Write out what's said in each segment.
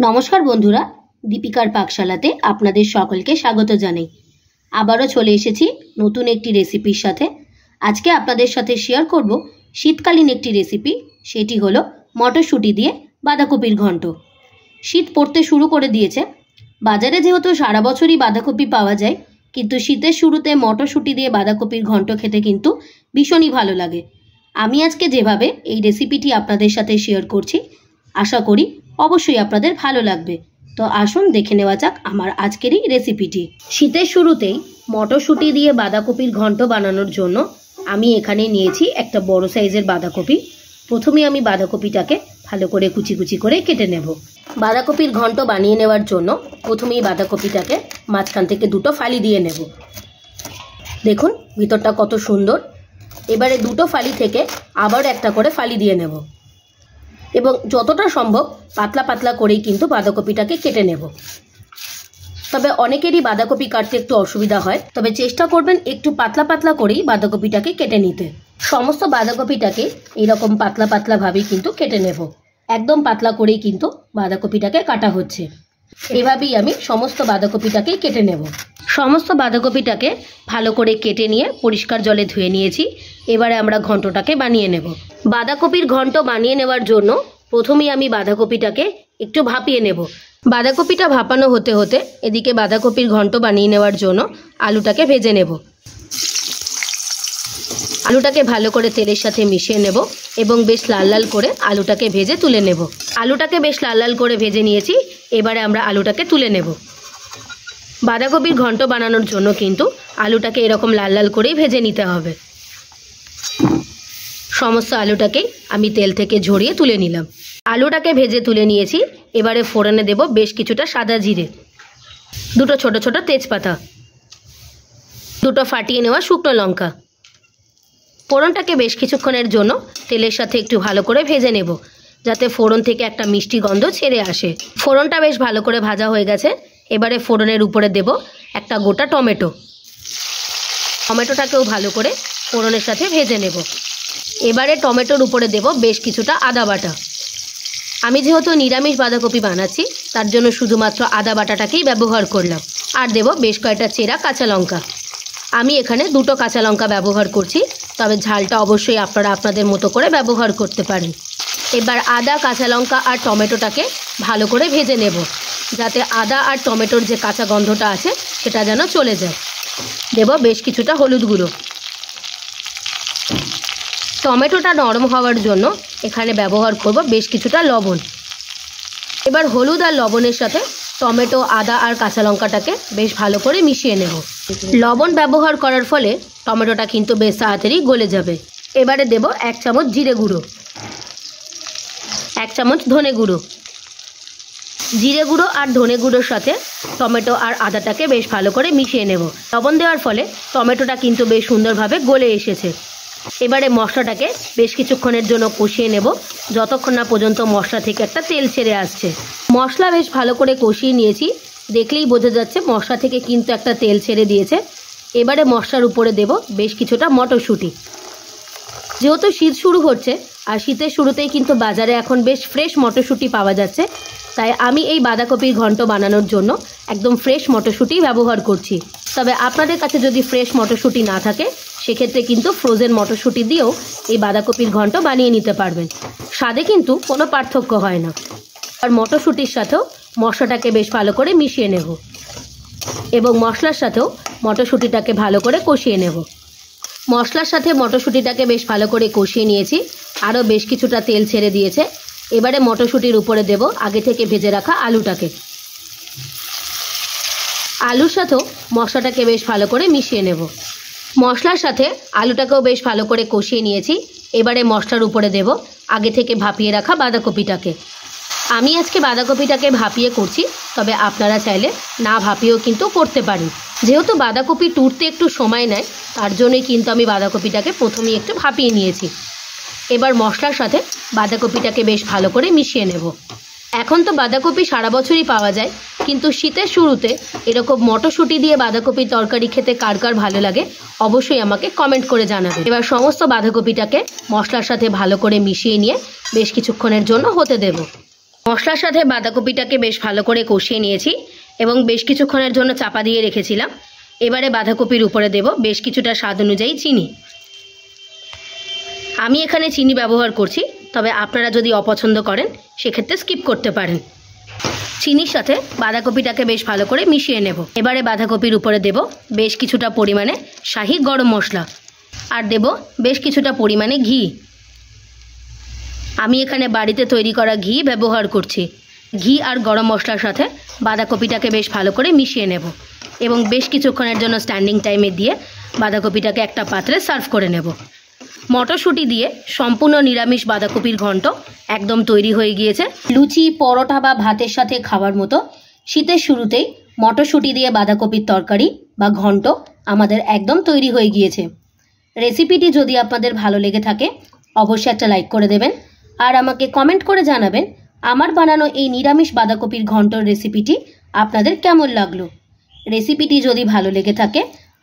নমস্কার বন্ধুরা, দীপিকার পাকশালাতে আপনাদের সকলকে স্বাগত জানাই। আবারও চলে এসেছি নতুন একটি রেসিপির সাথে। আজকে আপনাদের সাথে শেয়ার করব শীতকালীন একটি রেসিপি, সেটি হলো মটরশুঁটি দিয়ে বাঁধাকপির ঘন্ট। শীত পড়তে শুরু করে দিয়েছে। বাজারে যেহেতু সারা বছরই বাঁধাকপি পাওয়া যায়, কিন্তু শীতের শুরুতে মটরশুঁটি দিয়ে বাঁধাকপির ঘন্ট খেতে কিন্তু ভীষণই ভালো লাগে। আমি আজকে যেভাবে এই রেসিপিটি আপনাদের সাথে শেয়ার করছি, আশা করি অবশ্যই আপনাদের ভালো লাগবে। তো আসুন দেখে নেওয়া যাক আমার আজকের এই রেসিপিটি। শীতের শুরুতেই মটরশুঁটি দিয়ে বাঁধাকপির ঘন্ট বানানোর জন্য আমি এখানে নিয়েছি একটা বড় সাইজের বাঁধাকপি। প্রথমে আমি বাঁধাকপিটাকে ভালো করে কুচি কুচি করে কেটে নেব। বাঁধাকপির ঘন্ট বানিয়ে নেওয়ার জন্য প্রথমেই বাঁধাকপিটাকে মাঝখান থেকে দুটো ফালি দিয়ে নেব। দেখুন ভিতরটা কত সুন্দর। এবারে দুটো ফালি থেকে আবার একটা করে ফালি দিয়ে নেব এবং যতটা সম্ভব পাতলা পাতলা করেই কিন্তু বাঁধাকপিটাকে কেটে নেব। তবে অনেকেরই বাঁধাকপি কাটতে একটু অসুবিধা হয়, তবে চেষ্টা করবেন একটু পাতলা পাতলা করেই বাঁধাকপিটাকে কেটে নিতে। সমস্ত বাঁধাকপিটাকে এরকম পাতলা পাতলা ভাবেই কিন্তু কেটে নেব। একদম পাতলা করেই কিন্তু বাঁধাকপিটাকে কাটা হচ্ছে। এভাবেই আমি সমস্ত বাঁধাকপিটাকেই কেটে নেব। সমস্ত বাঁধাকপিটাকে ভালো করে কেটে নিয়ে পরিষ্কার জলে ধুয়ে নিয়েছি। এবারে আমরা ঘন্টটাকে বানিয়ে নেব। বাঁধাকপির ঘন্ট বানিয়ে নেওয়ার জন্য প্রথমেই আমি বাঁধাকপিটাকে একটু ভাপিয়ে নেব। বাঁধাকপিটা ভাপানো হতে হতে এদিকে বাঁধাকপির ঘন্ট বানিয়ে নেওয়ার জন্য আলুটাকে ভেজে নেব। আলুটাকে ভালো করে তেলের সাথে মিশিয়ে নেব এবং বেশ লাল লাল করে আলুটাকে ভেজে তুলে নেব। আলুটাকে বেশ লাল লাল করে ভেজে নিয়েছি। এবারে আমরা আলুটাকে তুলে নেব। বাঁধাকপির ঘন্ট বানানোর জন্য কিন্তু আলুটাকে এরকম লাল লাল করেই ভেজে নিতে হবে। সমস্ত আলুটাকে আমি তেল থেকে ঝরিয়ে তুলে নিলাম। আলুটাকে ভেজে তুলে নিয়েছি। এবারে ফোড়নে দেব বেশ কিছুটা সাদা জিরে, দুটো ছোট ছোট তেজপাতা, দুটো ফাটিয়ে নেওয়া শুকনো লঙ্কা। ফোড়নটাকে বেশ কিছুক্ষণের জন্য তেলের সাথে একটু ভালো করে ভেজে নেব, যাতে ফোড়ন থেকে একটা মিষ্টি গন্ধ ছেড়ে আসে। ফোড়নটা বেশ ভালো করে ভাজা হয়ে গেছে। এবারে ফোড়নের উপরে দেব একটা গোটা টমেটো। টমেটোটাকেও ভালো করে ফোড়নের সাথে ভেজে নেব। এবারে টমেটোর উপরে দেব বেশ কিছুটা আদা বাটা। আমি যেহেতু নিরামিষ বাঁধাকপি বানাচ্ছি, তার জন্য শুধুমাত্র আদা বাটাটাকেই ব্যবহার করলাম। আর দেব বেশ কয়েকটা চেরা কাঁচা লঙ্কা। আমি এখানে দুটো কাঁচা লঙ্কা ব্যবহার করছি, তবে ঝালটা অবশ্যই আপনারা আপনাদের মতো করে ব্যবহার করতে পারেন। এবার আদা, কাঁচা লঙ্কা আর টমেটোটাকে ভালো করে ভেজে নেব, যাতে আদা আর টমেটোর যে কাঁচা গন্ধটা আছে সেটা যেন চলে যায়। দেব বেশ কিছুটা হলুদ গুঁড়ো। টমেটোটা নরম হওয়ার জন্য এখানে ব্যবহার করব বেশ কিছুটা লবণ। এবার হলুদ আর লবণের সাথে টমেটো, আদা আর কাঁচা লঙ্কাটাকে বেশ ভালো করে মিশিয়ে নেব। লবণ ব্যবহার করার ফলে টমেটোটা কিন্তু বেশ তাড়াতাড়ি গলে যাবে। এবারে দেব 1 চামচ জিরে গুঁড়ো, 1 চামচ ধনে গুঁড়ো। জিরে গুঁড়ো আর ধনে গুঁড়োর সাথে টমেটো আর আদাটাকে বেশ ভালো করে মিশিয়ে নেব। লবণ দেওয়ার ফলে টমেটোটা কিন্তু বেশ সুন্দরভাবে গলে এসেছে। এবারে মশলাটাকে বেশ কিছুক্ষণের জন্য কষিয়ে নেব, যতক্ষণ না পর্যন্ত মশলা থেকে একটা তেল ছেড়ে আসছে। মশলা বেশ ভালো করে কষিয়ে নিয়েছি। দেখলেই বোঝা যাচ্ছে মশলা থেকে কিন্তু একটা তেল ছেড়ে দিয়েছে। এবারে মশলার উপরে দেব বেশ কিছুটা মটরশুঁটি। যেহেতু শীত শুরু হচ্ছে আর শীতের শুরুতেই কিন্তু বাজারে এখন বেশ ফ্রেশ মটরশুঁটি পাওয়া যাচ্ছে, তাই আমি এই বাঁধাকপির ঘন্ট বানানোর জন্য একদম ফ্রেশ মটরশুঁটি ব্যবহার করছি। তবে আপনাদের কাছে যদি ফ্রেশ মটরশুঁটি না থাকে, সেক্ষেত্রে কিন্তু ফ্রোজেন মটরশুঁটি দিয়েও এই বাঁধাকপির ঘন্ট বানিয়ে নিতে পারবেন। স্বাদে কিন্তু কোনো পার্থক্য হয় না। আর মটরশুঁটির সাথেও মশলাটাকে বেশ ভালো করে মিশিয়ে নেব এবং মশলার সাথেও মটরশুঁটিটাকে ভালো করে কষিয়ে নেব। মশলার সাথে মটরশুঁটিটাকে বেশ ভালো করে কষিয়ে নিয়েছি। আরও বেশ কিছুটা তেল ছেড়ে দিয়েছে। এবারে মটরশুঁটির উপরে দেব আগে থেকে ভেজে রাখা আলুটাকে। আলুর সাথেও মশলাটাকে বেশ ভালো করে মিশিয়ে নেব। মশলার সাথে আলুটাকেও বেশ ভালো করে কষিয়ে নিয়েছি। এবারে মশলার উপরে দেব আগে থেকে ভাপিয়ে রাখা বাঁধাকপিটাকে। আমি আজকে বাঁধাকপিটাকে ভাপিয়ে করছি, তবে আপনারা চাইলে না ভাপিয়েও কিন্তু করতে পারেন। যেহেতু বাঁধাকপি টুটতে একটু সময় নেয়, তার জন্যই কিন্তু আমি বাঁধাকপিটাকে প্রথমেই একটু ভাপিয়ে নিয়েছি। এবার মশলার সাথে বাঁধাকপিটাকে বেশ ভালো করে মিশিয়ে নেব। এখন তো বাঁধাকপি সারা বছরই পাওয়া যায়, কিন্তু শীতের শুরুতে এরকম মটরশুঁটি দিয়ে বাঁধাকপির তরকারি খেতে কার কার ভালো লাগে অবশ্যই আমাকে কমেন্ট করে জানাবেন। এবার সমস্ত বাঁধাকপিটাকে মশলার সাথে ভালো করে মিশিয়ে নিয়ে বেশ কিছুক্ষণের জন্য হতে দেব। মশলার সাথে বাঁধাকপিটাকে বেশ ভালো করে কষিয়ে নিয়েছি এবং বেশ কিছুক্ষণের জন্য চাপা দিয়ে রেখেছিলাম। এবারে বাঁধাকপির উপরে দেব বেশ কিছুটা স্বাদ অনুযায়ী চিনি। আমি এখানে চিনি ব্যবহার করছি, তবে আপনারা যদি অপছন্দ করেন সেক্ষেত্রে স্কিপ করতে পারেন। চিনির সাথে বাঁধাকপিটাকে বেশ ভালো করে মিশিয়ে নেব। এবারে বাঁধাকপির উপরে দেব বেশ কিছুটা পরিমাণে শাহি গরম মশলা আর দেব বেশ কিছুটা পরিমাণে ঘি। আমি এখানে বাড়িতে তৈরি করা ঘি ব্যবহার করছি। ঘি আর গরম মশলার সাথে বাঁধাকপিটাকে বেশ ভালো করে মিশিয়ে নেব এবং বেশ কিছুক্ষণের জন্য স্ট্যান্ডিং টাইমে দিয়ে বাঁধাকপিটাকে একটা পাত্রে সার্ভ করে নেব। মটরশুঁটি দিয়ে সম্পূর্ণ নিরামিষ বাঁধাকপির ঘন্ট একদম তৈরি হয়ে গিয়েছে। লুচি, পরোটা বা ভাতের সাথে খাওয়ার মতো শীতের শুরুতেই মটরশুঁটি দিয়ে বাঁধাকপির তরকারি বা ঘন্ট আমাদের একদম তৈরি হয়ে গিয়েছে। রেসিপিটি যদি আপনাদের ভালো লেগে থাকে অবশ্যই একটা লাইক করে দেবেন আর আমাকে কমেন্ট করে জানাবেন আমার বানানো এই নিরামিষ বাঁধাকপির ঘন্টর রেসিপিটি আপনাদের কেমন লাগলো। রেসিপিটি যদি ভালো লেগে থাকে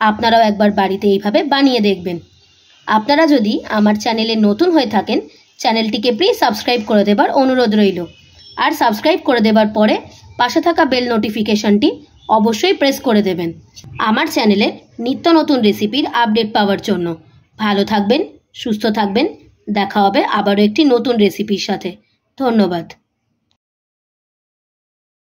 আপনারাও একবার বাড়িতে এইভাবে বানিয়ে দেখবেন। আপনারা যদি আমার চ্যানেলে নতুন হয়ে থাকেন চ্যানেলটিকে প্লিজ সাবস্ক্রাইব করে দেবার অনুরোধ রইল আর সাবস্ক্রাইব করে দেবার পরে পাশে থাকা বেল নোটিফিকেশনটি অবশ্যই প্রেস করে দেবেন আমার চ্যানেলের নিত্য নতুন রেসিপির আপডেট পাওয়ার জন্য। ভালো থাকবেন, সুস্থ থাকবেন। দেখা হবে আবারও একটি নতুন রেসিপির সাথে। ধন্যবাদ।